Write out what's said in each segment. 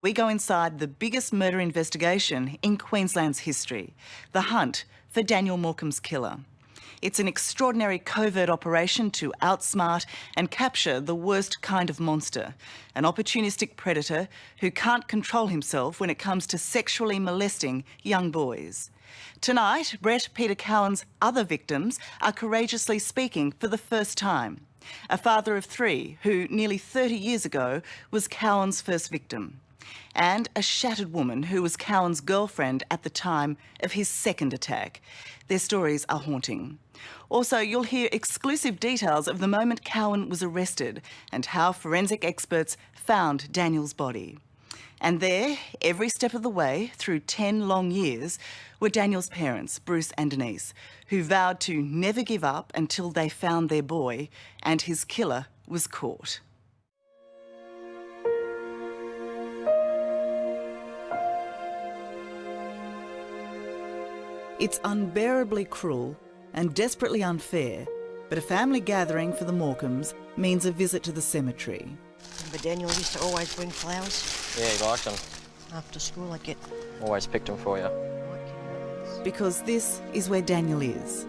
We go inside the biggest murder investigation in Queensland's history, the hunt for Daniel Morcombe's killer. It's an extraordinary covert operation to outsmart and capture the worst kind of monster, an opportunistic predator who can't control himself when it comes to sexually molesting young boys. Tonight, Brett Peter Cowan's other victims are courageously speaking for the first time. A father of three who nearly 30 years ago was Cowan's first victim, and a shattered woman who was Cowan's girlfriend at the time of his second attack. Their stories are haunting. Also, you'll hear exclusive details of the moment Cowan was arrested and how forensic experts found Daniel's body. And there, every step of the way, through 10 long years, were Daniel's parents, Bruce and Denise, who vowed to never give up until they found their boy and his killer was caught. It's unbearably cruel and desperately unfair, but a family gathering for the Morcombes means a visit to the cemetery. But Daniel used to always bring flowers. Yeah, he liked them. After school, I'd get... Always picked them for you. Because this is where Daniel is.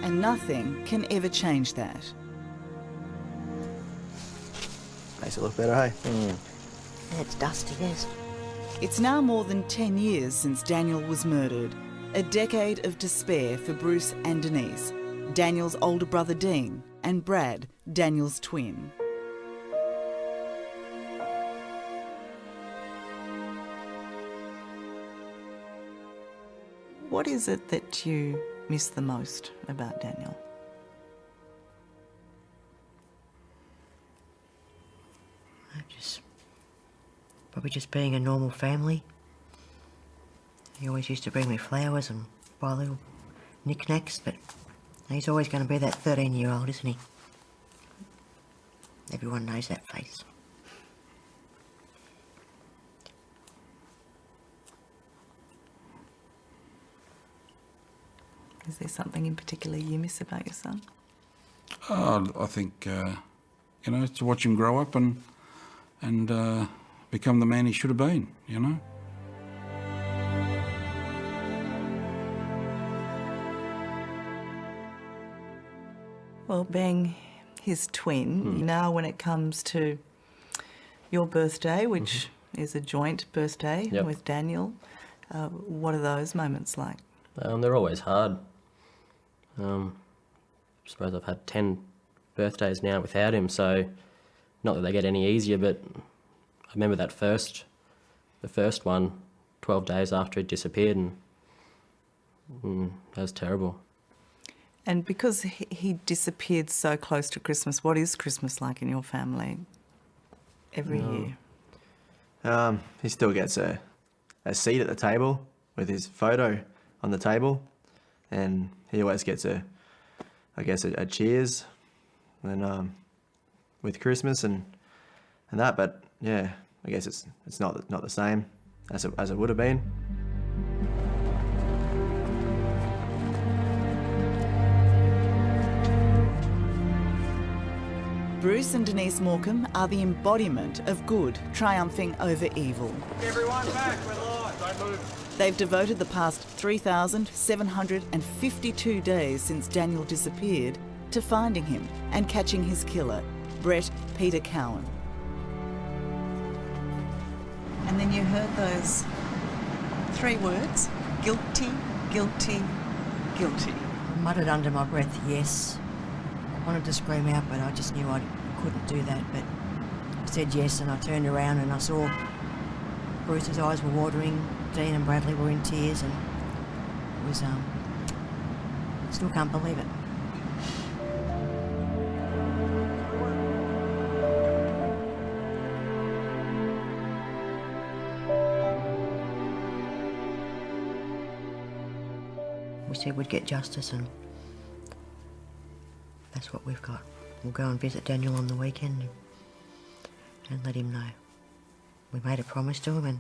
And nothing can ever change that. Makes it look better, hey? Yeah, it's dusty, yes. It's now more than 10 years since Daniel was murdered. A decade of despair for Bruce and Denise, Daniel's older brother Dean, and Brad, Daniel's twin. What is it that you miss the most about Daniel? Probably just being a normal family. He always used to bring me flowers and buy little knickknacks, but he's always going to be that 13-year-old, isn't he? Everyone knows that face. Is there something in particular you miss about your son? I think, you know, to watch him grow up and become the man he should have been, you know. Well, being his twin, now when it comes to your birthday, which is a joint birthday with Daniel, what are those moments like? They're always hard. I suppose I've had 10 birthdays now without him, so not that they get any easier, but I remember the first one, 12 days after he disappeared, and that was terrible. And because he disappeared so close to Christmas, what is Christmas like in your family every year? He still gets a seat at the table with his photo on the table, and he always gets a cheers and with Christmas and that. But yeah, I guess it's not the same as it would have been. Bruce and Denise Morcombe are the embodiment of good triumphing over evil. Everyone back, we're live, don't move. They've devoted the past 3,752 days since Daniel disappeared to finding him and catching his killer, Brett Peter Cowan. And then you heard those 3 words, guilty, guilty, guilty. I muttered under my breath, yes. I wanted to scream out, but I just knew I couldn't do that. But I said yes, and I turned around and I saw Bruce's eyes were watering, Dean and Bradley were in tears, and it was, still can't believe it. We said we'd get justice, and that's what we've got. We'll go and visit Daniel on the weekend and let him know. We made a promise to him, and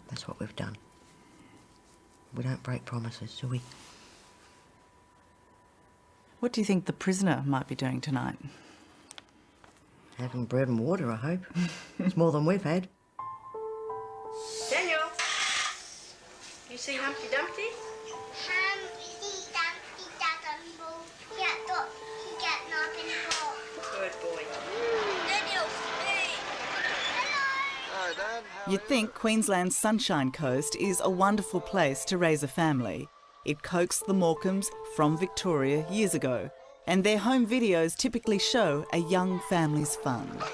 that's what we've done. We don't break promises, do we? What do you think the prisoner might be doing tonight? Having bread and water, I hope. It's more than we've had. Daniel, you see Humpty Dumpty? Humpty Dumpty Dumpty he got nothing for. Good boy. Daniel, speak. Hello. Dad. You'd think Queensland's Sunshine Coast is a wonderful place to raise a family. It coaxed the Morcombes from Victoria years ago, and their home videos typically show a young family's fun. Dad,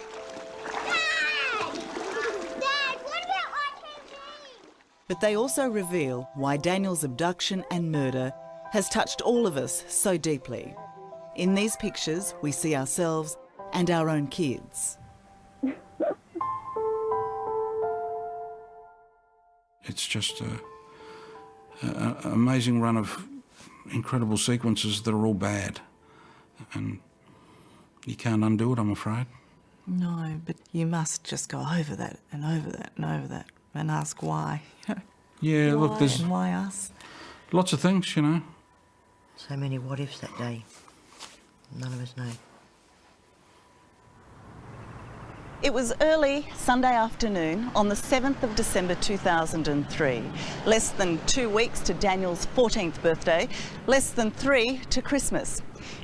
what about watching TV? But they also reveal why Daniel's abduction and murder has touched all of us so deeply. In these pictures, we see ourselves and our own kids. It's just an amazing run of incredible sequences that are all bad. And you can't undo it, I'm afraid. No, but you must just go over that and over that and over that and ask why. Yeah, Why look, there's and why us? lots of things, you know. So many what-ifs that day. None of us know. It was early Sunday afternoon on the 7th of December 2003. Less than 2 weeks to Daniel's 14th birthday, less than 3 to Christmas.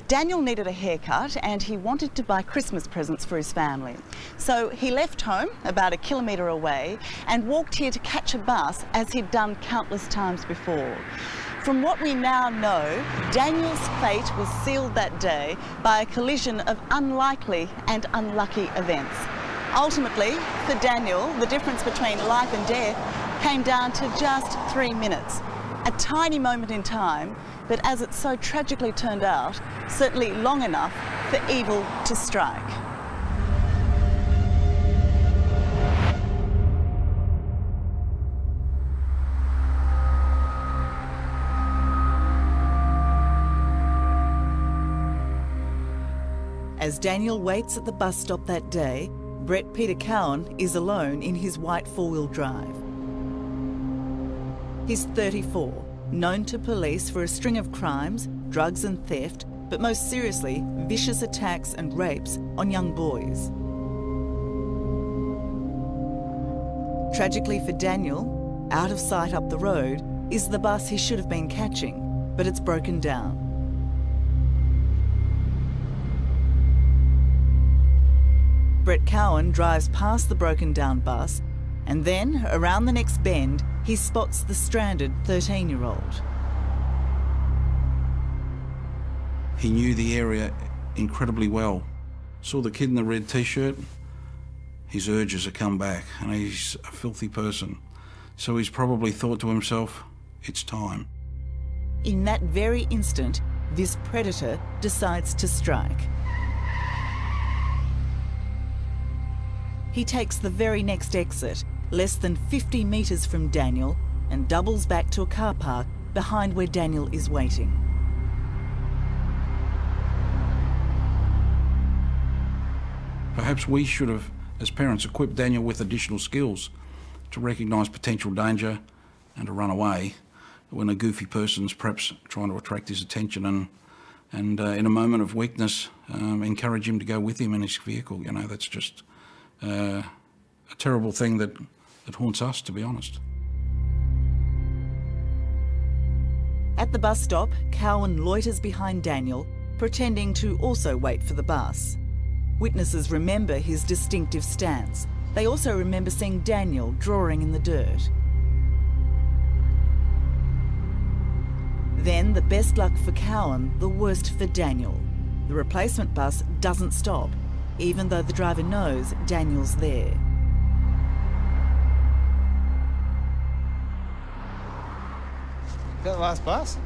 Daniel needed a haircut and he wanted to buy Christmas presents for his family. So he left home about 1 kilometre away and walked here to catch a bus as he'd done countless times before. From what we now know, Daniel's fate was sealed that day by a collision of unlikely and unlucky events. Ultimately, for Daniel, the difference between life and death came down to just 3 minutes. A tiny moment in time, but as it so tragically turned out, certainly long enough for evil to strike. As Daniel waits at the bus stop that day, Brett Peter Cowan is alone in his white four-wheel drive. He's 34, known to police for a string of crimes, drugs and theft, but most seriously, vicious attacks and rapes on young boys. Tragically for Daniel, out of sight up the road is the bus he should have been catching, but it's broken down. Brett Cowan drives past the broken down bus, and then, around the next bend, he spots the stranded 13-year-old. He knew the area incredibly well. Saw the kid in the red t-shirt, his urges have come back, and he's a filthy person. So he's probably thought to himself, it's time. In that very instant, this predator decides to strike. He takes the very next exit, less than 50 metres from Daniel, and doubles back to a car park behind where Daniel is waiting. Perhaps we should have, as parents, equipped Daniel with additional skills to recognise potential danger and to run away when a goofy person's perhaps trying to attract his attention, and in a moment of weakness, encourage him to go with him in his vehicle. You know, that's just a terrible thing that haunts us, to be honest. At the bus stop, Cowan loiters behind Daniel, pretending to also wait for the bus. Witnesses remember his distinctive stance. They also remember seeing Daniel drawing in the dirt. Then, the best luck for Cowan, the worst for Daniel. The replacement bus doesn't stop, even though the driver knows Daniel's there. Is that the last bus?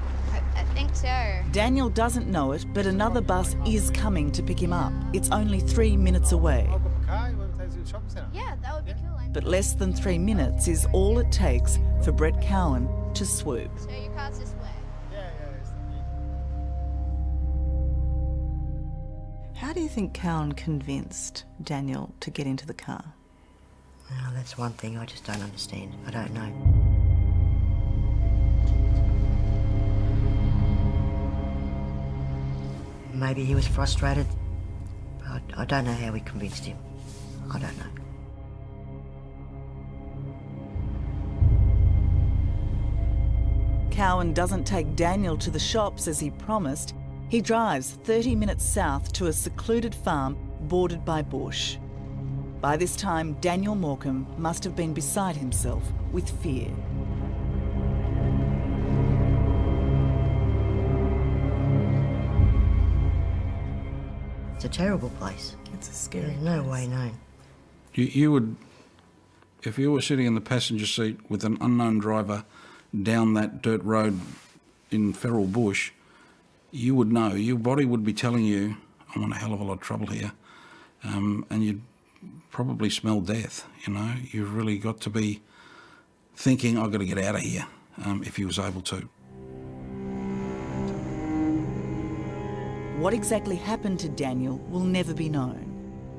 I think so. Daniel doesn't know it, but another bus is coming to pick him up. It's only 3 minutes away. I've got the car. You want to take us to the shopping centre? Yeah, that would be cool. But less than 3 minutes is all it takes for Brett Cowan to swoop. So your car's this way. Yeah. How do you think Cowan convinced Daniel to get into the car? Well, that's one thing I just don't understand. I don't know. maybe he was frustrated. I don't know how we convinced him. I don't know. Cowan doesn't take Daniel to the shops as he promised. He drives 30 minutes south to a secluded farm bordered by bush. By this time, Daniel Morcombe must have been beside himself with fear. It's a terrible place. It's a scary There's no place. way known. You would, if you were sitting in the passenger seat with an unknown driver down that dirt road in feral bush, you would know, your body would be telling you, I'm in a hell of a lot of trouble here, and you'd probably smell death, you know. You've really got to be thinking, I've got to get out of here, if he was able to. What exactly happened to Daniel will never be known.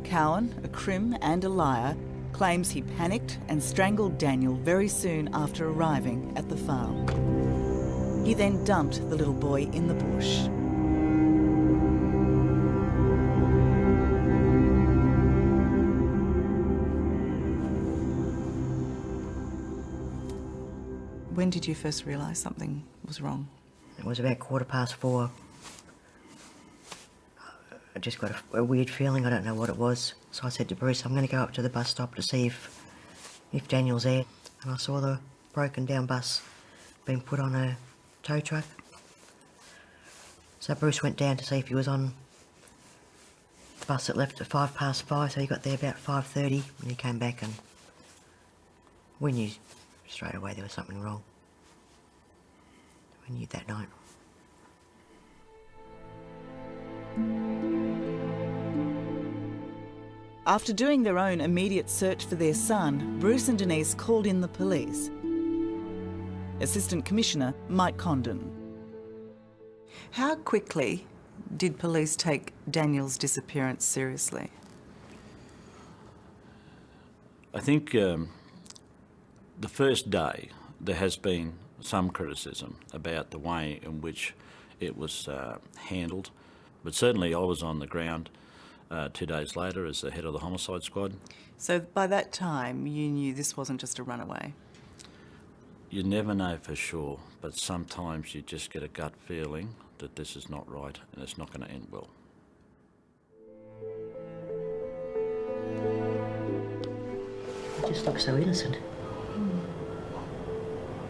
Cowan, a crim and a liar, claims he panicked and strangled Daniel very soon after arriving at the farm. He then dumped the little boy in the bush. When did you first realise something was wrong? It was about 4:15. I just got a weird feeling, I don't know what it was. So I said to Bruce, I'm going to go up to the bus stop to see if Daniel's there. And I saw the broken down bus being put on a tow truck. So Bruce went down to see if he was on the bus that left at 5:05, so he got there about 5:30 and he came back, and we knew straight away there was something wrong. We knew that night. After doing their own immediate search for their son, Bruce and Denise called in the police. Assistant Commissioner Mike Condon. How quickly did police take Daniel's disappearance seriously? I think the first day there has been some criticism about the way in which it was handled, but certainly I was on the ground 2 days later as the head of the homicide squad. So by that time you knew this wasn't just a runaway? You never know for sure, but sometimes you just get a gut feeling that this is not right and it's not going to end well. He just looks so innocent.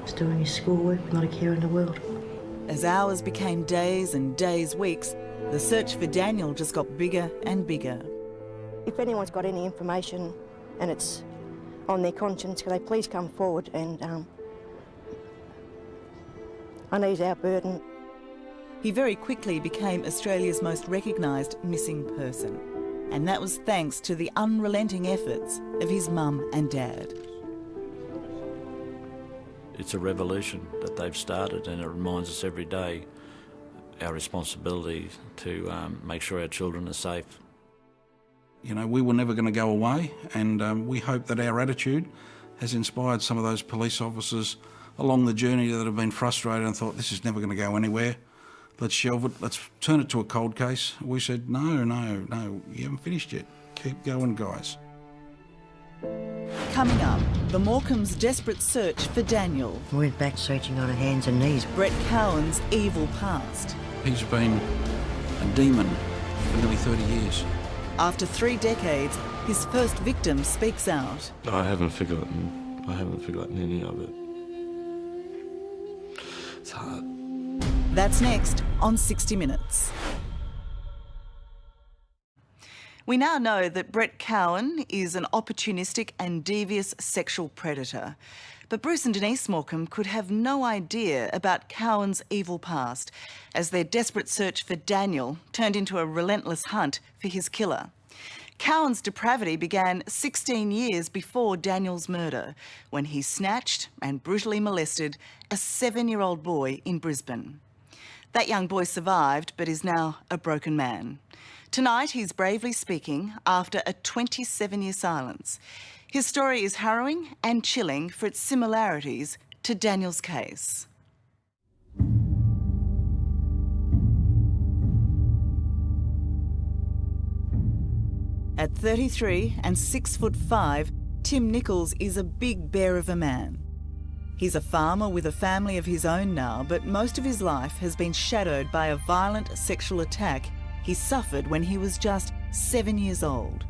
He's doing his schoolwork, not a care in the world. As hours became days and days weeks, the search for Daniel just got bigger and bigger. If anyone's got any information and it's on their conscience, can they please come forward, and unease our burden. He very quickly became Australia's most recognised missing person, and that was thanks to the unrelenting efforts of his mum and dad. It's a revolution that they've started, and it reminds us every day our responsibility to make sure our children are safe. You know, we were never going to go away, and we hope that our attitude has inspired some of those police officers along the journey that have been frustrated and thought, this is never going to go anywhere. Let's shelve it, let's turn it to a cold case. We said, no, you haven't finished yet. Keep going, guys. Coming up, the Morcombes' desperate search for Daniel. We went back searching on our hands and knees. Brett Cowan's evil past. He's been a demon for nearly 30 years. After 3 decades, his first victim speaks out. I haven't forgotten any of it. It's hard. That's next on 60 Minutes. We now know that Brett Cowan is an opportunistic and devious sexual predator. But Bruce and Denise Morcombe could have no idea about Cowan's evil past, as their desperate search for Daniel turned into a relentless hunt for his killer. Cowan's depravity began 16 years before Daniel's murder, when he snatched and brutally molested a 7-year-old boy in Brisbane. That young boy survived, but is now a broken man. Tonight, he's bravely speaking after a 27-year silence. His story is harrowing and chilling for its similarities to Daniel's case. At 33 and 6'5", Tim Nichols is a big bear of a man. He's a farmer with a family of his own now, but most of his life has been shadowed by a violent sexual attack he suffered when he was just 7 years old.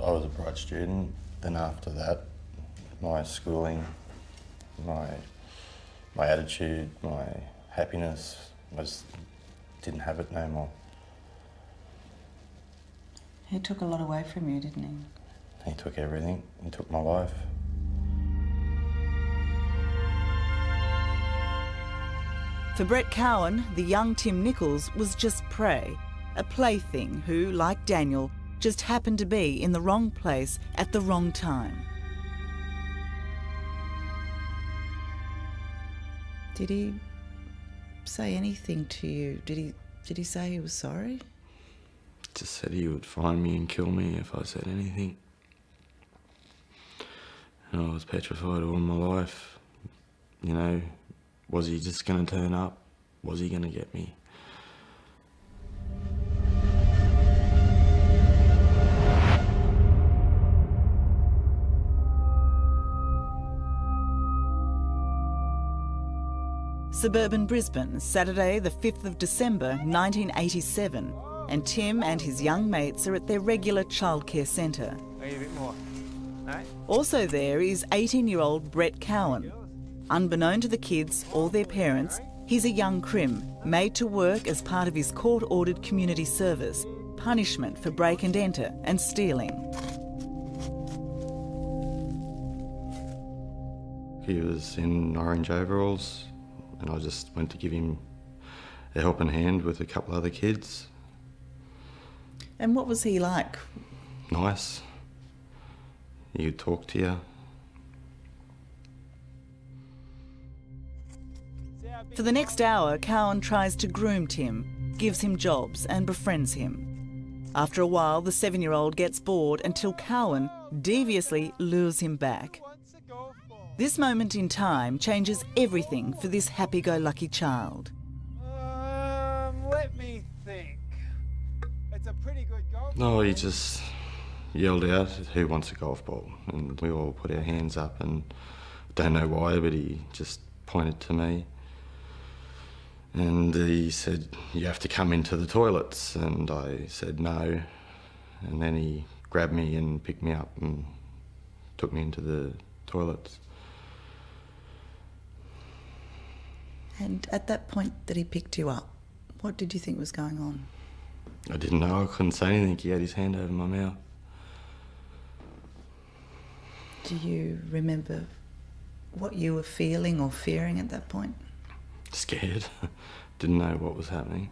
I was a bright student. Then after that, my schooling, my attitude, my happiness didn't have it no more. He took a lot away from you, didn't he? He took everything. He took my life. For Brett Cowan, the young Tim Nichols was just prey, a plaything who, like Daniel, just happened to be in the wrong place at the wrong time. Did he say anything to you? Did he say he was sorry? Just said he would find me and kill me if I said anything. And I was petrified all my life. You know, was he just going to turn up? Was he going to get me? Suburban Brisbane, Saturday the 5th of December 1987, and Tim and his young mates are at their regular childcare centre. Maybe a bit more. Right? Also there is 18-year-old Brett Cowan. Unbeknown to the kids or their parents, he's a young crim, made to work as part of his court-ordered community service, punishment for break and enter and stealing. He was in orange overalls, and I just went to give him a helping hand with a couple other kids. And what was he like? Nice. He would talk to you. For the next hour, Cowan tries to groom Tim, gives him jobs and befriends him. After a while, the 7-year-old gets bored until Cowan deviously lures him back. This moment in time changes everything for this happy-go-lucky child. Let me think. It's a pretty good golf No, ball. he just yelled out, "Who wants a golf ball?" And we all put our hands up, and don't know why, but he just pointed to me. And he said, "You have to come into the toilets." And I said no. And then he grabbed me and picked me up and took me into the toilets. And at that point that he picked you up, what did you think was going on? I didn't know, I couldn't say anything. He had his hand over my mouth. Do you remember what you were feeling or fearing at that point? Scared. Didn't know what was happening.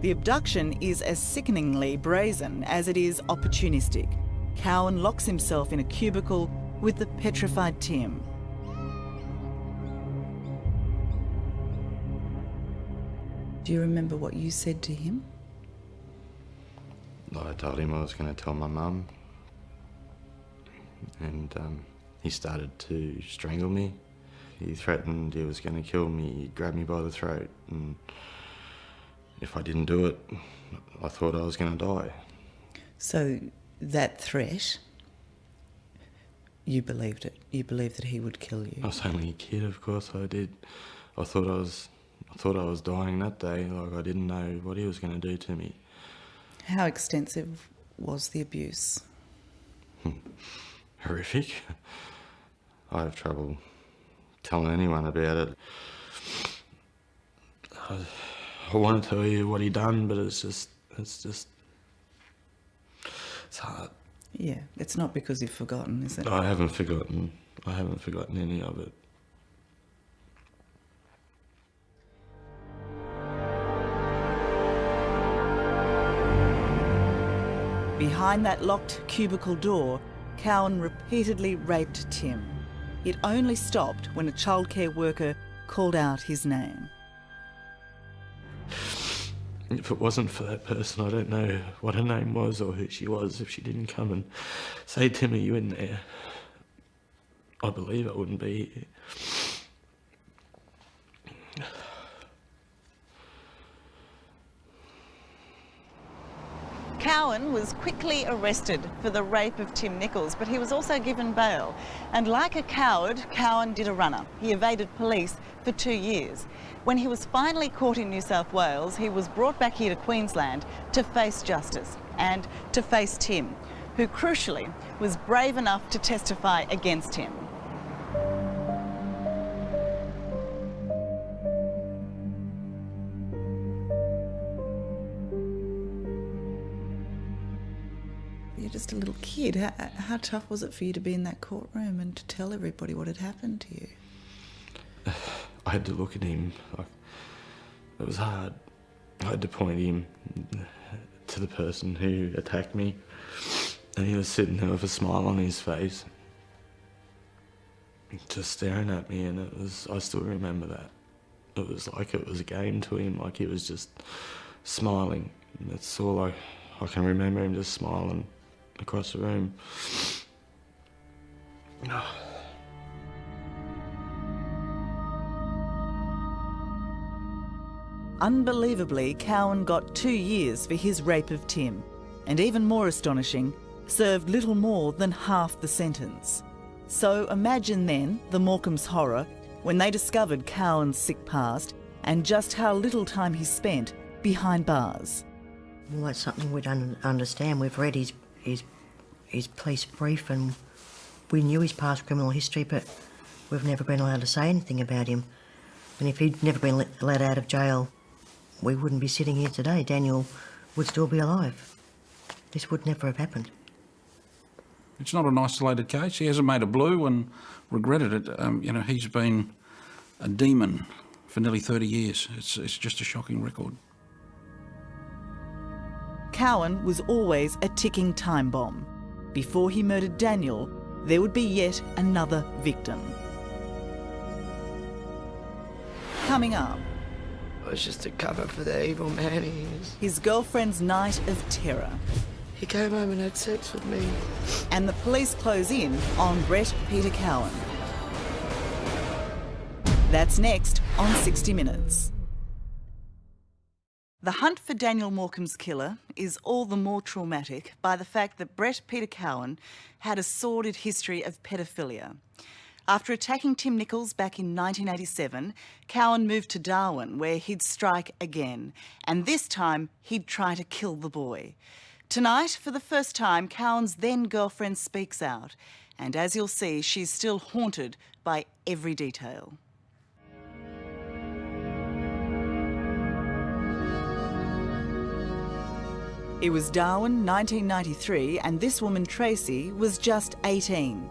The abduction is as sickeningly brazen as it is opportunistic. Cowan locks himself in a cubicle with the petrified Tim. Do you remember what you said to him? I told him I was going to tell my mum. And he started to strangle me. He threatened he was going to kill me. He grabbed me by the throat, and if I didn't do it, I thought I was going to die. So that threat, you believed it? You believed that he would kill you? I was only a kid, of course I did. I thought I was dying that day. Like, I didn't know what he was going to do to me. How extensive was the abuse? Horrific. I have trouble telling anyone about it. I want to tell you what he done, but it's hard. Yeah, it's not because you've forgotten, is it? I haven't forgotten. I haven't forgotten any of it. Behind that locked cubicle door, Cowan repeatedly raped Tim. It only stopped when a childcare worker called out his name. If it wasn't for that person, I don't know what her name was or who she was. If she didn't come and say, "Tim, are you in there?" I believe I wouldn't be here. Cowan was quickly arrested for the rape of Tim Nichols, but he was also given bail. And like a coward, Cowan did a runner. He evaded police for 2 years. When he was finally caught in New South Wales, he was brought back here to Queensland to face justice and to face Tim, who crucially was brave enough to testify against him. You're just a little kid. How tough was it for you to be in that courtroom and to tell everybody what had happened to you? I had to look at him. It was hard. I had to point him to the person who attacked me, and he was sitting there with a smile on his face, just staring at me, and it was, I still remember that. It was like it was a game to him, like he was just smiling. That's all I can remember, him just smiling across the room. Unbelievably, Cowan got 2 years for his rape of Tim, and even more astonishing, served little more than half the sentence. So imagine then the Morcombe's horror when they discovered Cowan's sick past and just how little time he spent behind bars. Well, that's something we don't understand. We've read his police brief and we knew his past criminal history, but we've never been allowed to say anything about him. And if he'd never been let out of jail, we wouldn't be sitting here today. Daniel would still be alive. This would never have happened. It's not an isolated case. He hasn't made a blue and regretted it. You know, he's been a demon for nearly 30 years. It's just a shocking record. Cowan was always a ticking time bomb. Before he murdered Daniel, there would be yet another victim. Coming up, It was just a cover for the evil man he is. his girlfriend's night of terror. He came home and had sex with me. And the police close in on Brett Peter Cowan. That's next on 60 Minutes. The hunt for Daniel Morcombe's killer is all the more traumatic by the fact that Brett Peter Cowan had a sordid history of pedophilia. After attacking Tim Nichols back in 1987, Cowan moved to Darwin, where he'd strike again, and this time he'd try to kill the boy. Tonight, for the first time, Cowan's then-girlfriend speaks out, and as you'll see, she's still haunted by every detail. It was Darwin, 1993, and this woman, Tracy, was just 18.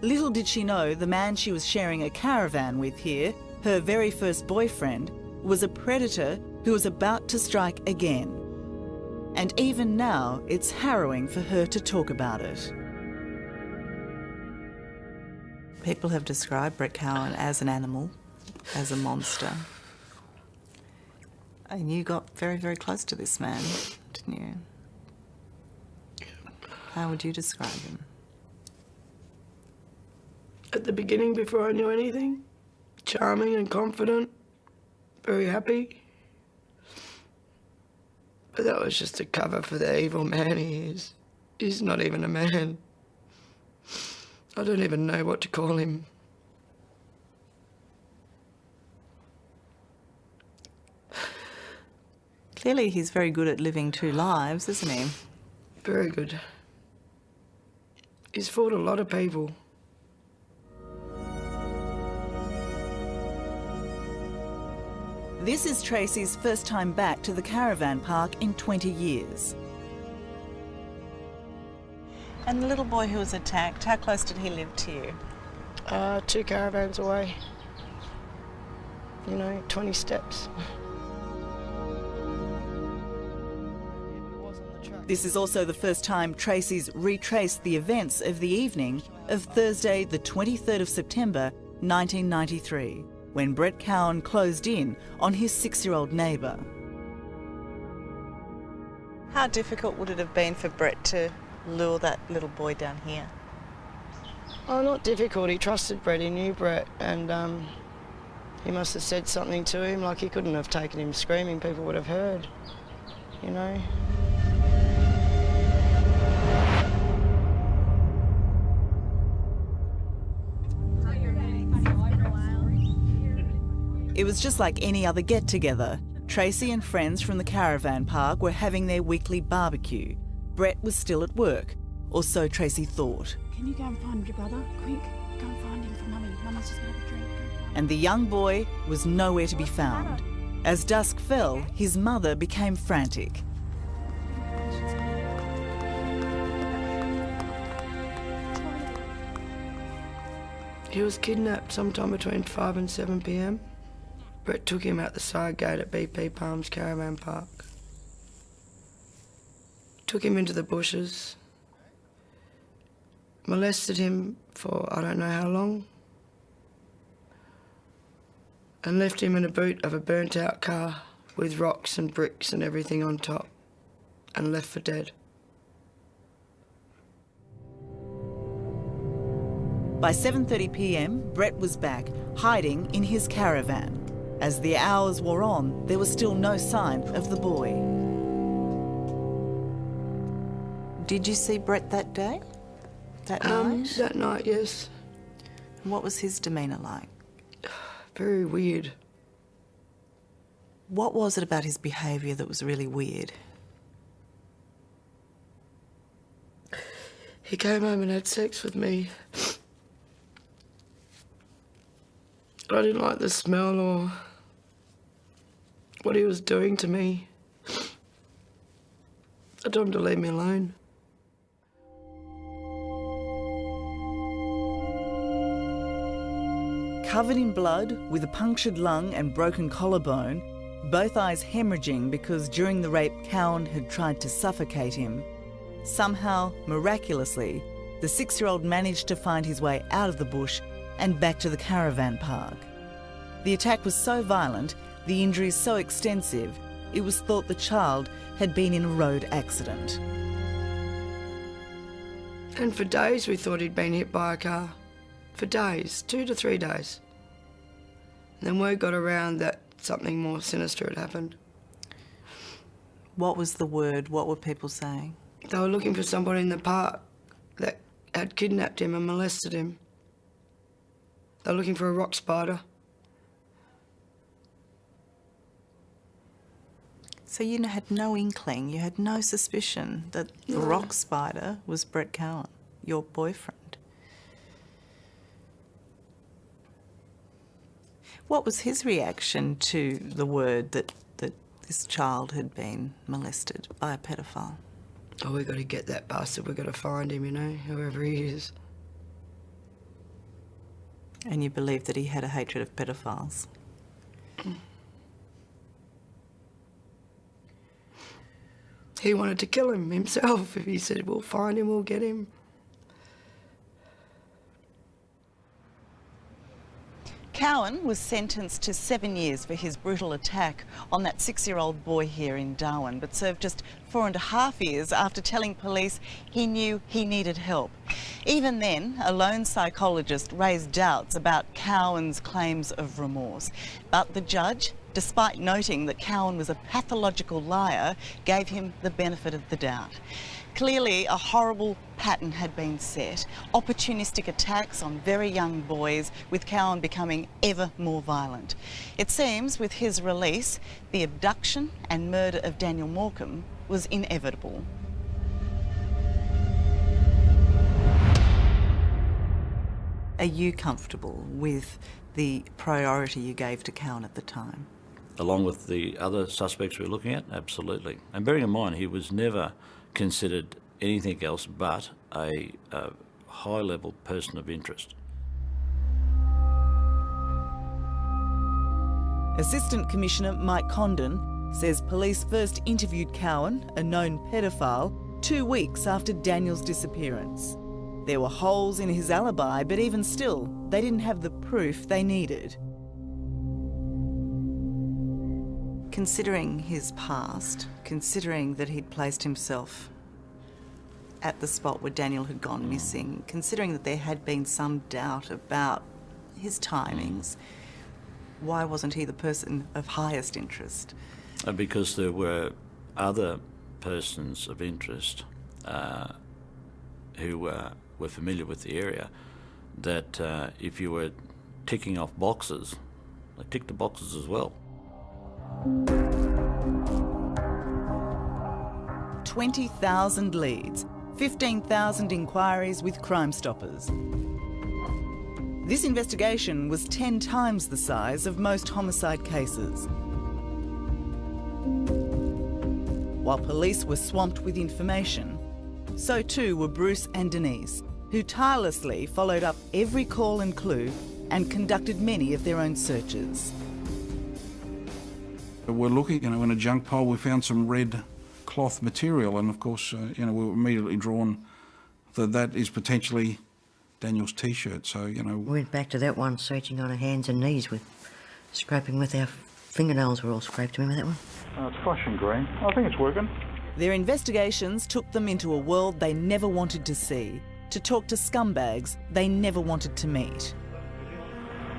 Little did she know the man she was sharing a caravan with here, her very first boyfriend, was a predator who was about to strike again. And even now, it's harrowing for her to talk about it. People have described Brett Cowan as an animal, as a monster. And you got very, very close to this man, didn't you? How would you describe him? At the beginning, before I knew anything, charming and confident, very happy. But that was just a cover for the evil man he is. He's not even a man. I don't even know what to call him. Clearly he's very good at living two lives, isn't he? Very good. He's fought a lot of people. This is Tracy's first time back to the caravan park in 20 years. And the little boy who was attacked, how close did he live to you? 2 caravans away. You know, 20 steps. This is also the first time Tracy's retraced the events of the evening of Thursday, the 23rd of September, 1993, when Brett Cowan closed in on his 6-year-old neighbour. How difficult would it have been for Brett to lure that little boy down here? Oh, not difficult. He trusted Brett, he knew Brett, and he must have said something to him. Like, he couldn't have taken him screaming, people would have heard, you know. It was just like any other get-together. Tracy and friends from the caravan park were having their weekly barbecue. Brett was still at work, or so Tracy thought. Can you go and find your brother? Quick, go and find him for Mummy. Mummy's just going to have a drink. And the young boy was nowhere to be found. As dusk fell, his mother became frantic. He was kidnapped sometime between 5 and 7 p.m. Brett took him out the side gate at BP Palms Caravan Park. Took him into the bushes. Molested him for I don't know how long. And left him in a boot of a burnt out car with rocks and bricks and everything on top. And left for dead. By 7:30 p.m, Brett was back, hiding in his caravan. As the hours wore on, there was still no sign of the boy. Did you see Brett that day? That night? That night, yes. What was his demeanour like? Very weird. What was it about his behaviour that was really weird? He came home and had sex with me. I didn't like the smell or what he was doing to me. I told him to leave me alone. Covered in blood, with a punctured lung and broken collarbone, both eyes hemorrhaging because during the rape Cowan had tried to suffocate him. Somehow, miraculously, the 6-year-old managed to find his way out of the bush and back to the caravan park. The attack was so violent, the injuries so extensive, it was thought the child had been in a road accident. And for days we thought he'd been hit by a car. For days, 2 to 3 days. And then word got around that something more sinister had happened. What was the word? What were people saying? They were looking for somebody in the park that had kidnapped him and molested him. They were looking for a rock spider. So you had no inkling, you had no suspicion that the rock spider was Brett Cowan, your boyfriend. What was his reaction to the word that this child had been molested by a pedophile? Oh, we got to get that bastard, we got to find him, you know, whoever he is. And you believe that he had a hatred of pedophiles? He wanted to kill him himself. If he said, we'll find him, we'll get him. Cowan was sentenced to 7 years for his brutal attack on that 6-year-old boy here in Darwin, but served just 4.5 years after telling police he knew he needed help. Even then, a lone psychologist raised doubts about Cowan's claims of remorse. But the judge, despite noting that Cowan was a pathological liar, gave him the benefit of the doubt. Clearly, a horrible pattern had been set. Opportunistic attacks on very young boys, with Cowan becoming ever more violent. It seems, with his release, the abduction and murder of Daniel Morcombe was inevitable. Are you comfortable with the priority you gave to Cowan at the time? Along with the other suspects we were looking at, absolutely. And bearing in mind, he was never considered anything else but a high-level person of interest. Assistant Commissioner Mike Condon says police first interviewed Cowan, a known pedophile, 2 weeks after Daniel's disappearance. There were holes in his alibi, but even still, they didn't have the proof they needed. Considering his past, considering that he'd placed himself at the spot where Daniel had gone missing, considering that there had been some doubt about his timings, why wasn't he the person of highest interest? Because there were other persons of interest who were familiar with the area, that if you were ticking off boxes They tick the boxes as well. 20,000 leads, 15,000 inquiries with Crime Stoppers. This investigation was 10 times the size of most homicide cases. While police were swamped with information, so too were Bruce and Denise, who tirelessly followed up every call and clue and conducted many of their own searches. We're looking, in a junk pile, we found some red cloth material, and of course, we were immediately drawn that is potentially Daniel's T-shirt. So, We went back to that one, searching on our hands and knees, scraping with our fingernails were all scraped. Remember that one? It's flashing green. I think it's working. Their investigations took them into a world they never wanted to see, to talk to scumbags they never wanted to meet.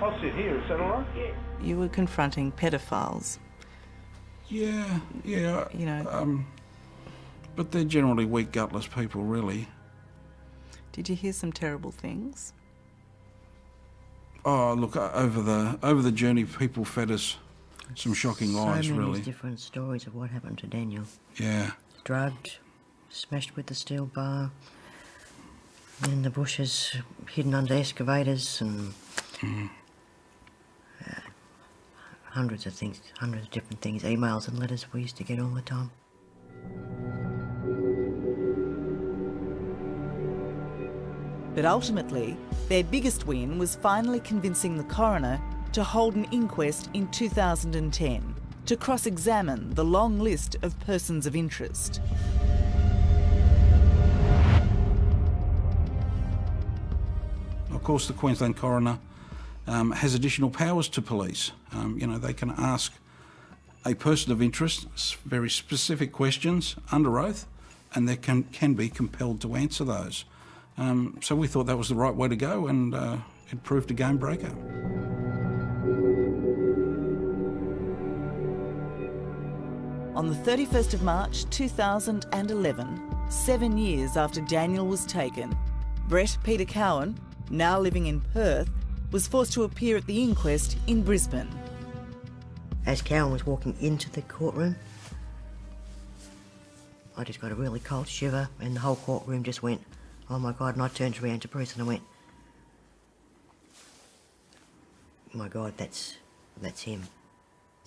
I'll sit here, is that all right? Yeah. You were confronting pedophiles. Yeah. You but they're generally weak, gutless people, really. Did you hear some terrible things? Oh, look, over the journey, people fed us some shocking lies, so many really. different stories of what happened to Daniel. Yeah. Drugged, smashed with the steel bar, in the bushes, hidden under excavators, and hundreds of things, hundreds of different things, emails and letters we used to get all the time. But ultimately, their biggest win was finally convincing the coroner to hold an inquest in 2010 to cross-examine the long list of persons of interest. Of course, the Queensland coroner has additional powers to police. They can ask a person of interest very specific questions under oath, and they can be compelled to answer those. So we thought that was the right way to go, and it proved a game breaker. On the 31st of March 2011, 7 years after Daniel was taken, Brett Peter Cowan, now living in Perth, was forced to appear at the inquest in Brisbane. As Cowan was walking into the courtroom, I just got a really cold shiver, and the whole courtroom just went, oh my God, and I turned around to Bruce and I went, my God, that's him.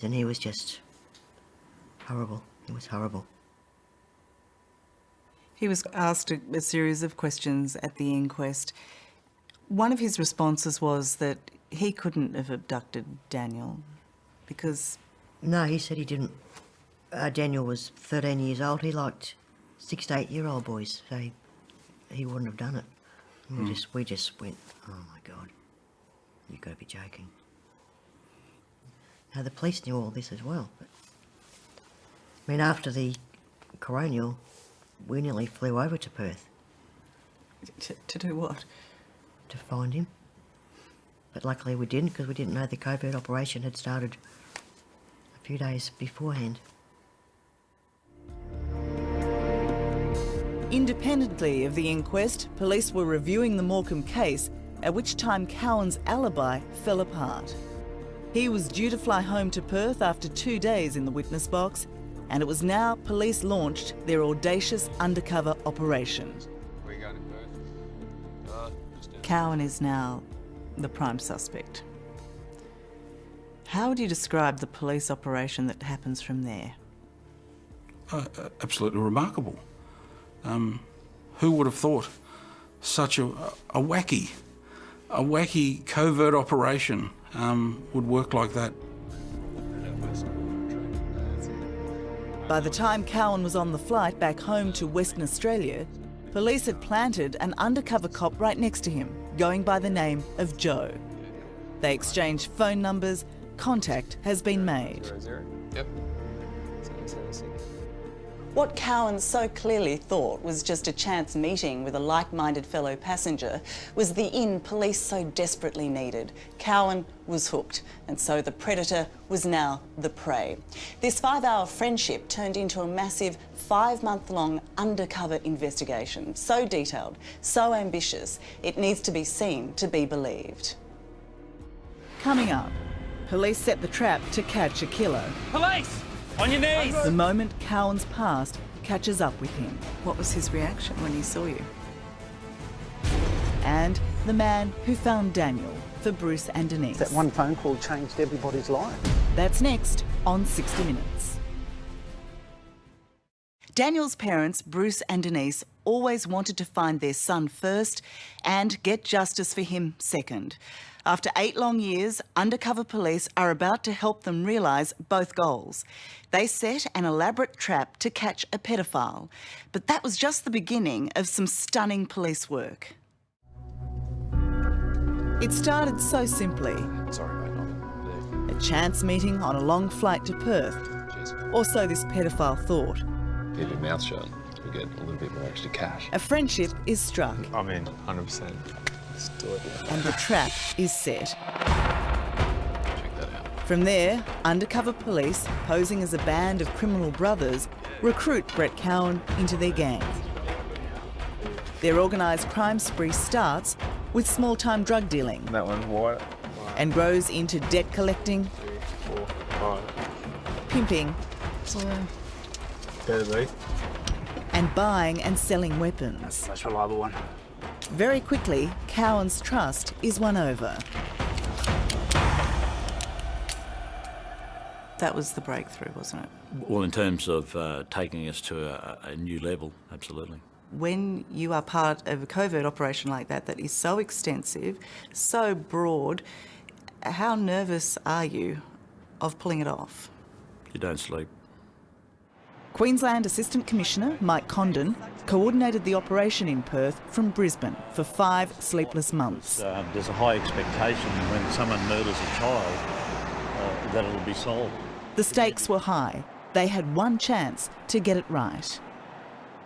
And he was just horrible. It was horrible. He was asked a series of questions at the inquest. One of his responses was that he couldn't have abducted Daniel because... No, he said he didn't. Daniel was 13 years old. He liked 6 to 8-year-old boys, so he wouldn't have done it. And we just went, oh my God, you've got to be joking. Now, the police knew all this as well. But, after the coronial, we nearly flew over to Perth. To do what? To find him. But luckily we didn't, because we didn't know the covert operation had started a few days beforehand. Independently of the inquest, police were reviewing the Morcombe case, at which time Cowan's alibi fell apart. He was due to fly home to Perth after 2 days in the witness box, and it was now police launched their audacious undercover operation. Where are you going to Perth? Cowan is now the prime suspect. How would you describe the police operation that happens from there? Absolutely remarkable. Who would have thought such a wacky covert operation would work like that? By the time Cowan was on the flight back home to Western Australia, police had planted an undercover cop right next to him, going by the name of Joe. They exchanged phone numbers, contact has been made. 00. Yep. 776. What Cowan so clearly thought was just a chance meeting with a like-minded fellow passenger was the in police so desperately needed. Cowan was hooked, and so the predator was now the prey. This 5-hour friendship turned into a massive 5-month-long undercover investigation, so detailed, so ambitious, it needs to be seen to be believed. Coming up, Police set the trap to catch a killer. Police! On your knees! The moment Cowan's past catches up with him. What was his reaction when he saw you? And the man who found Daniel for Bruce and Denise. That one phone call changed everybody's life. That's next on 60 Minutes. Daniel's parents, Bruce and Denise, always wanted to find their son first and get justice for him second. After 8 long years, undercover police are about to help them realise both goals. They set an elaborate trap to catch a pedophile, but that was just the beginning of some stunning police work. It started so simply. Sorry, mate, not there. A chance meeting on a long flight to Perth. Cheers. Or so this pedophile thought. Keep your mouth shut. We get a little bit more extra cash. A friendship is struck. I'm in, 100%. Let's do it. And the trap is set. Check that out. From there, undercover police, posing as a band of criminal brothers, recruit Brett Cowan into their gang. Their organised crime spree starts with small-time drug dealing. That one's white. And grows into debt collecting, 3, 4, 5. pimping, Better be. and buying and selling weapons. Most reliable one. Very quickly, Cowan's trust is won over. That was the breakthrough, wasn't it? Well, in terms of taking us to a new level, absolutely. When you are part of a covert operation like that, that is so extensive, so broad, how nervous are you of pulling it off? You don't sleep. Queensland Assistant Commissioner Mike Condon coordinated the operation in Perth from Brisbane for 5 sleepless months. There's a high expectation when someone murders a child that it'll be solved. The stakes were high. They had one chance to get it right.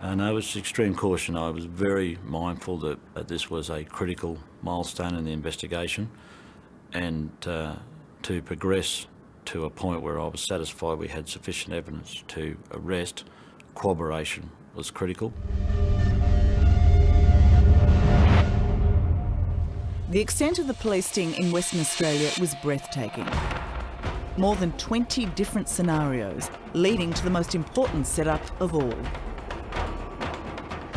No, it was extreme caution. I was very mindful that this was a critical milestone in the investigation, and to progress to a point where I was satisfied we had sufficient evidence to arrest, corroboration was critical. The extent of the police sting in Western Australia was breathtaking. More than 20 different scenarios leading to the most important setup of all.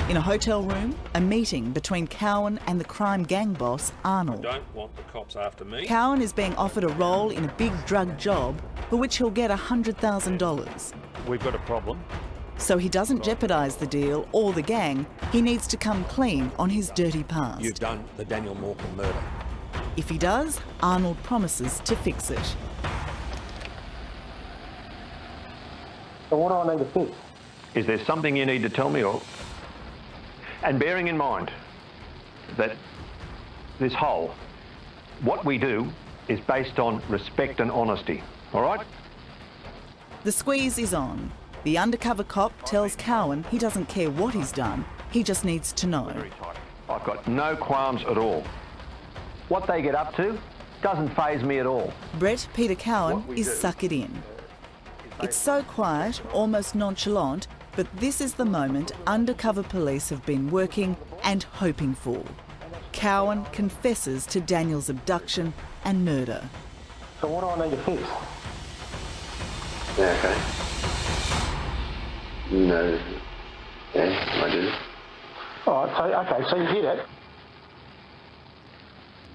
In a hotel room, a meeting between Cowan and the crime gang boss, Arnold. I don't want the cops after me. Cowan is being offered a role in a big drug job for which he'll get $100,000. We've got a problem. So he doesn't jeopardise the deal or the gang. He needs to come clean on his dirty past. You've done the Daniel Morcombe murder. If he does, Arnold promises to fix it. So what do I need to fix? Is there something you need to tell me, or? And bearing in mind that this whole, what we do is based on respect and honesty, all right? The squeeze is on. The undercover cop tells Cowan he doesn't care what he's done, he just needs to know. I've got no qualms at all. What they get up to doesn't faze me at all. Brett Peter Cowan is suck it in. It's so quiet, almost nonchalant, but this is the moment undercover police have been working and hoping for. Cowan confesses to Daniel's abduction and murder. So what do I need to fix? Yeah, okay. No. Yeah, I do. All right, so you did it.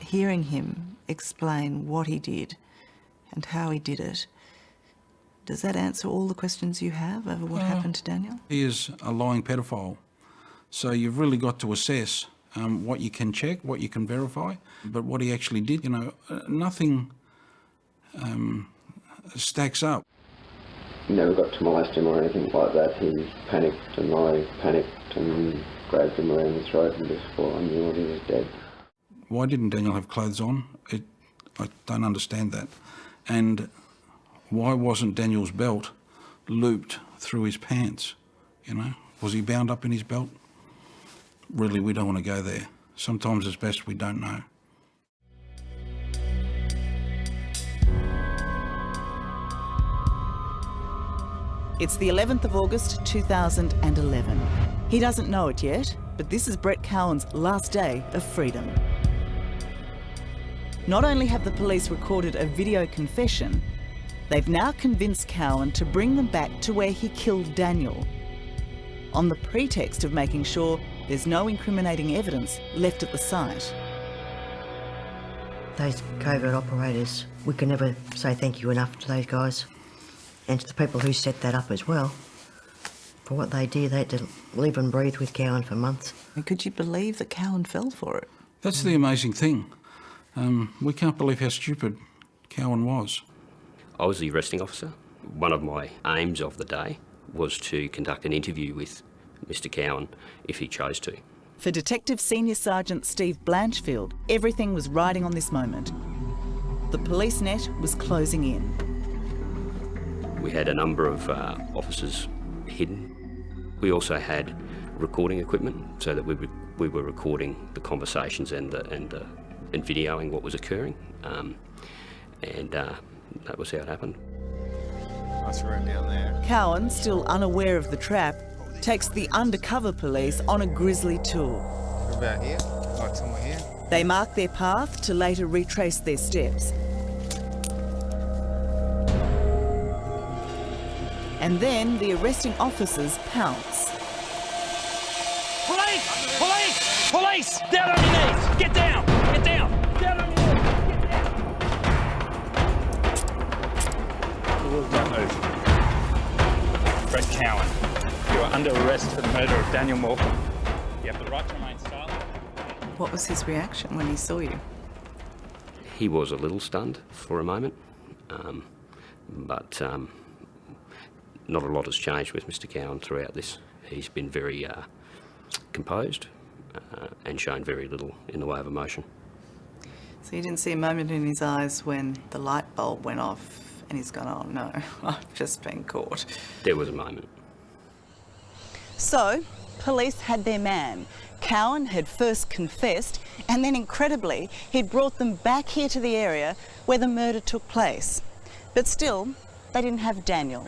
Hearing him explain what he did and how he did it, does that answer all the questions you have over what happened to Daniel? He is a lying pedophile. So you've really got to assess what you can check, what you can verify, but what he actually did, nothing stacks up. He never got to molest him or anything like that. He panicked and I panicked and grabbed him around the throat, and before I knew it, he was dead. Why didn't Daniel have clothes on? I don't understand that. And why wasn't Daniel's belt looped through his pants? Was he bound up in his belt? Really, we don't want to go there. Sometimes it's best we don't know. It's the 11th of August 2011. He doesn't know it yet, but this is Brett Cowan's last day of freedom. Not only have the police recorded a video confession, they've now convinced Cowan to bring them back to where he killed Daniel, on the pretext of making sure there's no incriminating evidence left at the site. Those covert operators, we can never say thank you enough to those guys and to the people who set that up as well. For what they did, they had to live and breathe with Cowan for months. And could you believe that Cowan fell for it? That's the amazing thing. We can't believe how stupid Cowan was. I was the arresting officer. One of my aims of the day was to conduct an interview with Mr. Cowan if he chose to. For Detective Senior Sergeant Steve Blanchfield, everything was riding on this moment. The police net was closing in. We had a number of officers hidden. We also had recording equipment so that we were recording the conversations and videoing what was occurring, and that was how it happened. Nice room down there. Cowan, still unaware of the trap, takes the undercover police on a grisly tour. What about here? Like somewhere here? They mark their path to later retrace their steps. And then the arresting officers pounce. Police! Police! Police! Down on your knees! Get down! Get down! Down on your knees! Get down! Don't move. Fred Cowan, you are under arrest for the murder of Daniel Morcombe. You have the right to remain silent. What was his reaction when he saw you? He was a little stunned for a moment, but not a lot has changed with Mr. Cowan throughout this. He's been very composed and shown very little in the way of emotion. So you didn't see a moment in his eyes when the light bulb went off and he's gone, oh no, I've just been caught. There was a moment. So, police had their man. Cowan had first confessed, and then incredibly, he'd brought them back here to the area where the murder took place. But still, they didn't have Daniel.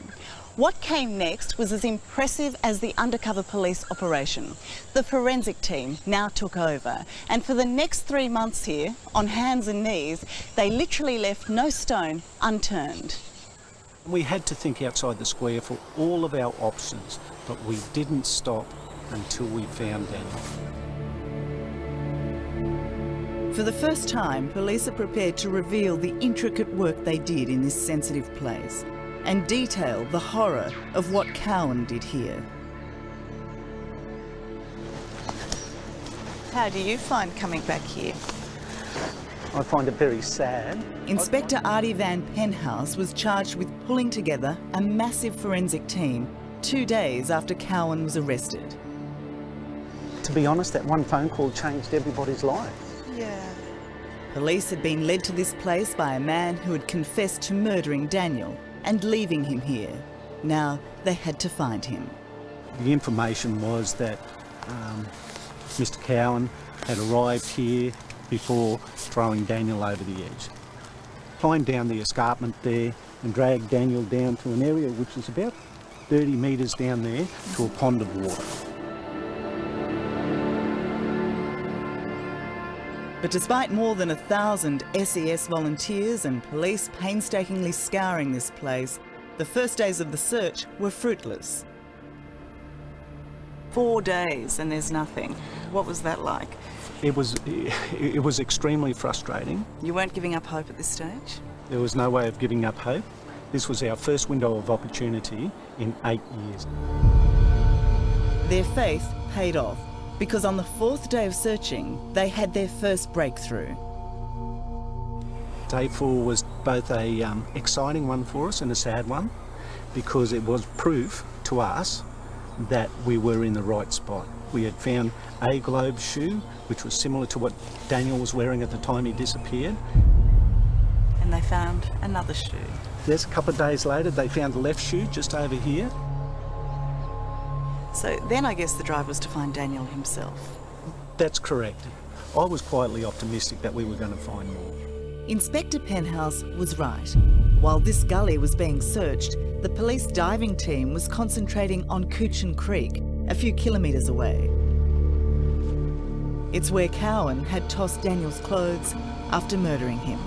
What came next was as impressive as the undercover police operation. The forensic team now took over, and for the next 3 months here, on hands and knees, they literally left no stone unturned. We had to think outside the square for all of our options, but we didn't stop until we found Daniel. For the first time, police are prepared to reveal the intricate work they did in this sensitive place and detail the horror of what Cowan did here. How do you find coming back here? I find it very sad. Inspector Artie Van Penhouse was charged with pulling together a massive forensic team 2 days after Cowan was arrested. To be honest, that one phone call changed everybody's life. Yeah. Police had been led to this place by a man who had confessed to murdering Daniel and leaving him here. Now they had to find him. The information was that Mr. Cowan had arrived here before throwing Daniel over the edge. Climbed down the escarpment there and dragged Daniel down to an area which is about 30 metres down there to a pond of water. But despite more than 1,000 SES volunteers and police painstakingly scouring this place, the first days of the search were fruitless. 4 days and there's nothing. What was that like? It was extremely frustrating. You weren't giving up hope at this stage? There was no way of giving up hope. This was our first window of opportunity in 8 years. Their faith paid off, because on the 4th day of searching, they had their first breakthrough. Day 4 was both a exciting one for us and a sad one, because it was proof to us that we were in the right spot. We had found a globe shoe, which was similar to what Daniel was wearing at the time he disappeared. And they found another shoe. Yes, a couple of days later, they found the left shoe just over here. So then I guess the drive was to find Daniel himself. That's correct. I was quietly optimistic that we were going to find more. Inspector Penhouse was right. While this gully was being searched, the police diving team was concentrating on Coochin Creek, a few kilometres away. It's where Cowan had tossed Daniel's clothes, after murdering him.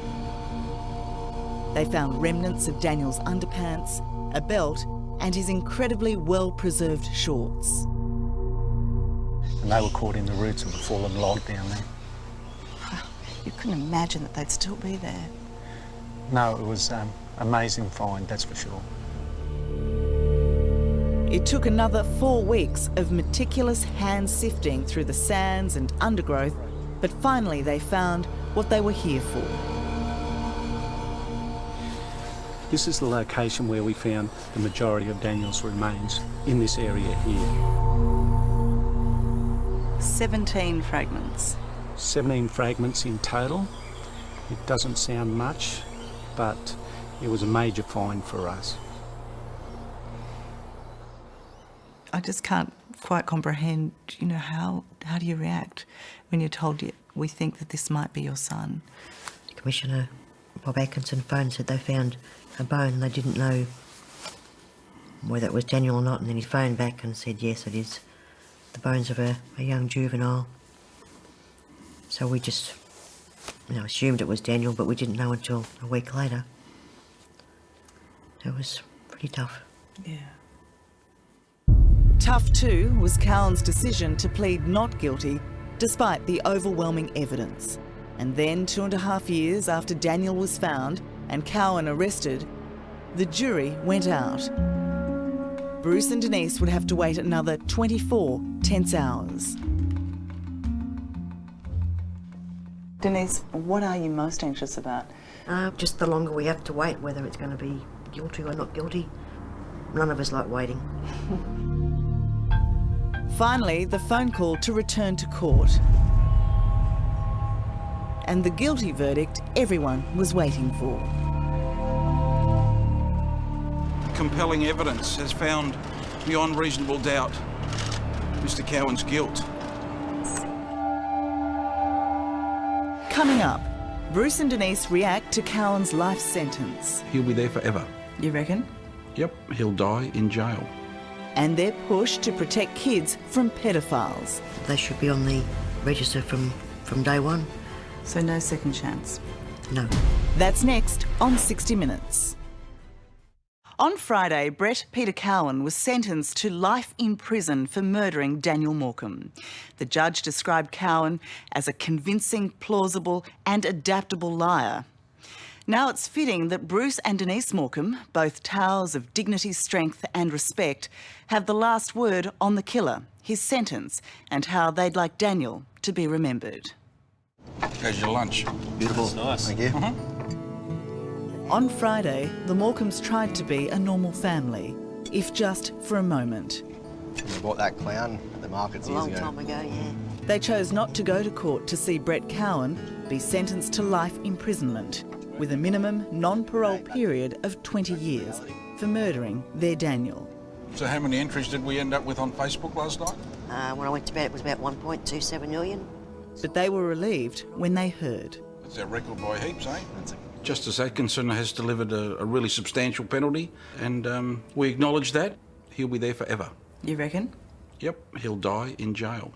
They found remnants of Daniel's underpants, a belt, and his incredibly well-preserved shorts. And they were caught in the roots of a fallen log down there. You couldn't imagine that they'd still be there. No, it was amazing find, that's for sure. It took another 4 weeks of meticulous hand sifting through the sands and undergrowth, but finally they found what they were here for. This is the location where we found the majority of Daniel's remains, in this area here. 17 fragments. 17 fragments in total. It doesn't sound much, but it was a major find for us. I just can't quite comprehend, you know, how do you react when you're told we think that this might be your son? Commissioner Bob Atkinson phoned and said they found a bone and they didn't know whether it was Daniel or not, and then he phoned back and said yes, it is the bones of a young juvenile. So we just, assumed it was Daniel, but we didn't know until a week later. It was pretty tough. Yeah. Tough too was Cowan's decision to plead not guilty despite the overwhelming evidence. And then 2.5 years after Daniel was found and Cowan arrested, the jury went out. Bruce and Denise would have to wait another 24 tense hours. Denise, what are you most anxious about? Just the longer we have to wait, whether it's going to be guilty or not guilty. None of us like waiting. Finally, the phone call to return to court. And the guilty verdict everyone was waiting for. Compelling evidence has found beyond reasonable doubt Mr. Cowan's guilt. Coming up, Bruce and Denise react to Cowan's life sentence. He'll be there forever. You reckon? Yep, he'll die in jail. And their push to protect kids from pedophiles. They should be on the register from day one. So no second chance? No. That's next on 60 Minutes. On Friday, Brett Peter Cowan was sentenced to life in prison for murdering Daniel Morcombe. The judge described Cowan as a convincing, plausible and adaptable liar. Now it's fitting that Bruce and Denise Morcombe, both towers of dignity, strength and respect, have the last word on the killer, his sentence, and how they'd like Daniel to be remembered. How's your lunch? Beautiful. That's nice. Thank you. On Friday, the Morcombes tried to be a normal family, if just for a moment. We bought that clown at the markets years ago. A long time ago, yeah. They chose not to go to court to see Brett Cowan be sentenced to life imprisonment, with a minimum non-parole period of 20 years for murdering their Daniel. So how many entries did we end up with on Facebook last night? When I went to bed, it was about 1.27 million. But they were relieved when they heard. That's our record by heaps, eh? Justice Atkinson has delivered a really substantial penalty, and we acknowledge that. He'll be there forever. You reckon? Yep, he'll die in jail.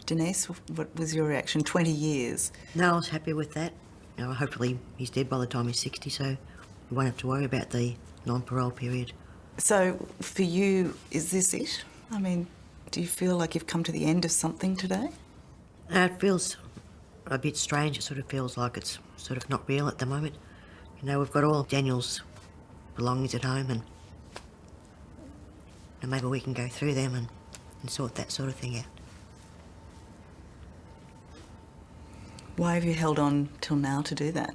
Denise, what was your reaction? 20 years? No, I was happy with that. Hopefully he's dead by the time he's 60, so we won't have to worry about the non-parole period. So, for you, is this it? I mean, do you feel like you've come to the end of something today? It feels a bit strange. It sort of feels like it's sort of not real at the moment. We've got all Daniel's belongings at home, and maybe we can go through them and sort that sort of thing out. Why have you held on till now to do that?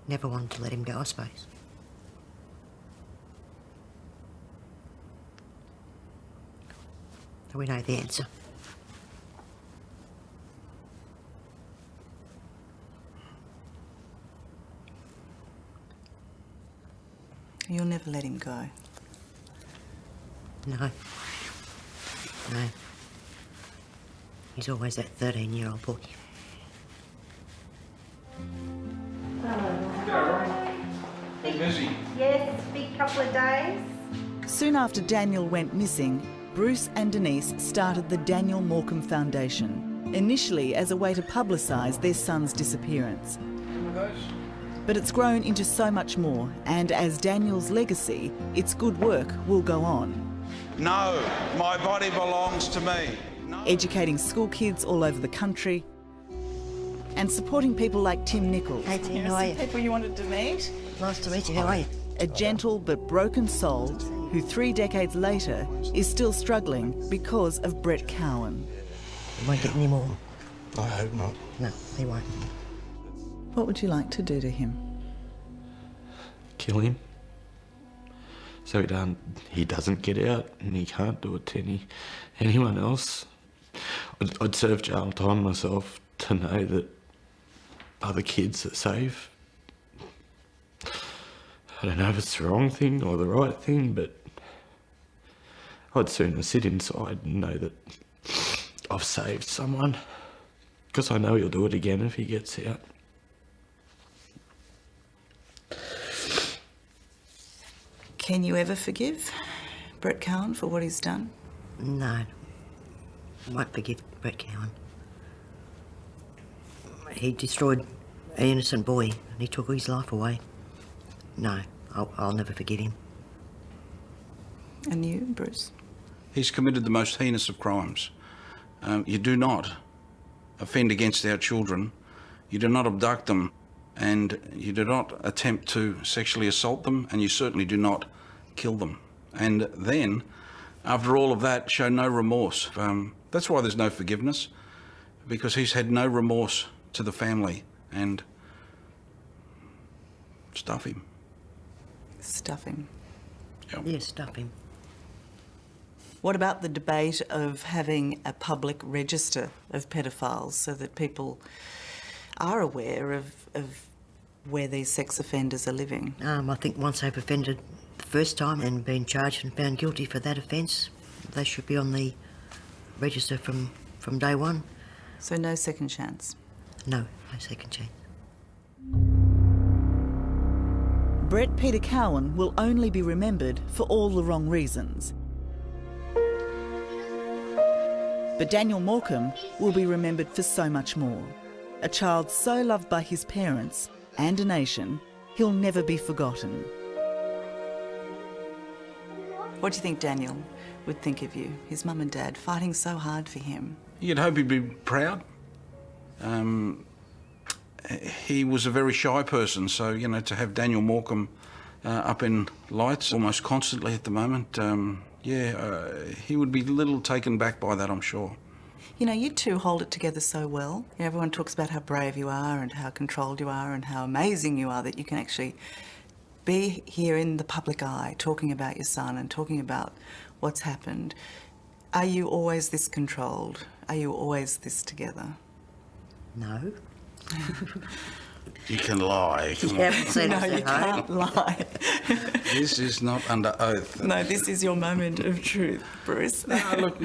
Never wanted to let him go, I suppose. We know the answer. You'll never let him go. No. No. He's always that 13-year-old boy. Hey, busy. Yes, big couple of days. Soon after Daniel went missing, Bruce and Denise started the Daniel Morcombe Foundation, initially as a way to publicise their son's disappearance. But it's grown into so much more, and as Daniel's legacy, its good work will go on. No, my body belongs to me. Educating school kids all over the country and supporting people like Tim Nichols. Hey Tim, how are you? People you wanted to meet. Nice to meet you, how are you? A gentle but broken soul who 3 decades later is still struggling because of Brett Cowan. He won't get any more. I hope not. No, he won't. What would you like to do to him? Kill him. So he doesn't get out and he can't do it to anyone else. I'd serve jail time myself to know that other kids are safe. I don't know if it's the wrong thing or the right thing, but I'd sooner sit inside and know that I've saved someone, because I know he'll do it again if he gets out. Can you ever forgive Brett Cowan for what he's done? No. I won't forgive Brett Cowan. He destroyed an innocent boy and he took his life away. No, I'll never forgive him. And you, Bruce? He's committed the most heinous of crimes. You do not offend against our children, you do not abduct them, and you do not attempt to sexually assault them, and you certainly do not kill them. And then, after all of that, show no remorse. That's why there's no forgiveness, because he's had no remorse to the family, and stuff him. Stuff him. Yep. Yeah, stuff him. What about the debate of having a public register of pedophiles so that people are aware of where these sex offenders are living? I think once they've offended the first time and been charged and found guilty for that offence, they should be on the register from day one. So no second chance? No, no second chance. Brett Peter Cowan will only be remembered for all the wrong reasons. But Daniel Morcombe will be remembered for so much more. A child so loved by his parents and a nation, he'll never be forgotten. What do you think Daniel would think of you, his mum and dad, fighting so hard for him? You'd hope he'd be proud. He was a very shy person, so, you know, to have Daniel Morcombe up in lights almost constantly at the moment, he would be a little taken back by that, I'm sure. You know, you two hold it together so well. You know, everyone talks about how brave you are and how controlled you are and how amazing you are that you can actually be here in the public eye talking about your son and talking about what's happened. Are you always this controlled? Are you always this together? No. You can lie. Come You on. haven't seen us No, you at home. can't lie. This is not under oath. No, this is your moment of truth, Bruce. No, look.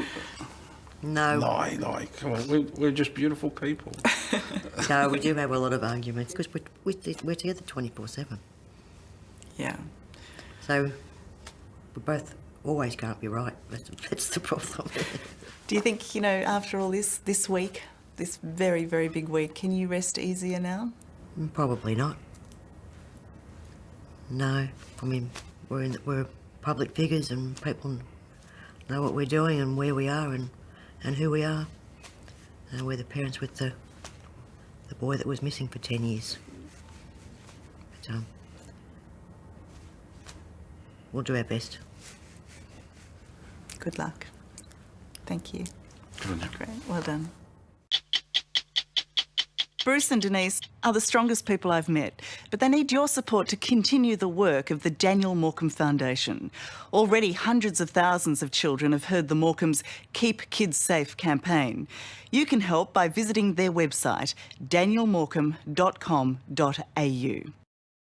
No. Lie. Come on, we're just beautiful people. No, we do have a lot of arguments because we're together 24/7. Yeah. So we both always can't be right. That's the problem. Do you think, you know, after all this week, this very, very big week, can you rest easier now? Probably not. No, I mean we're public figures and people know what we're doing and where we are and who we are. And we're the parents with the boy that was missing for 10 years. But, we'll do our best. Good luck. Thank you. Good. Great. Well done. Bruce and Denise are the strongest people I've met, but they need your support to continue the work of the Daniel Morcombe Foundation. Already hundreds of thousands of children have heard the Morcombes' Keep Kids Safe campaign. You can help by visiting their website, danielmorcombe.com.au.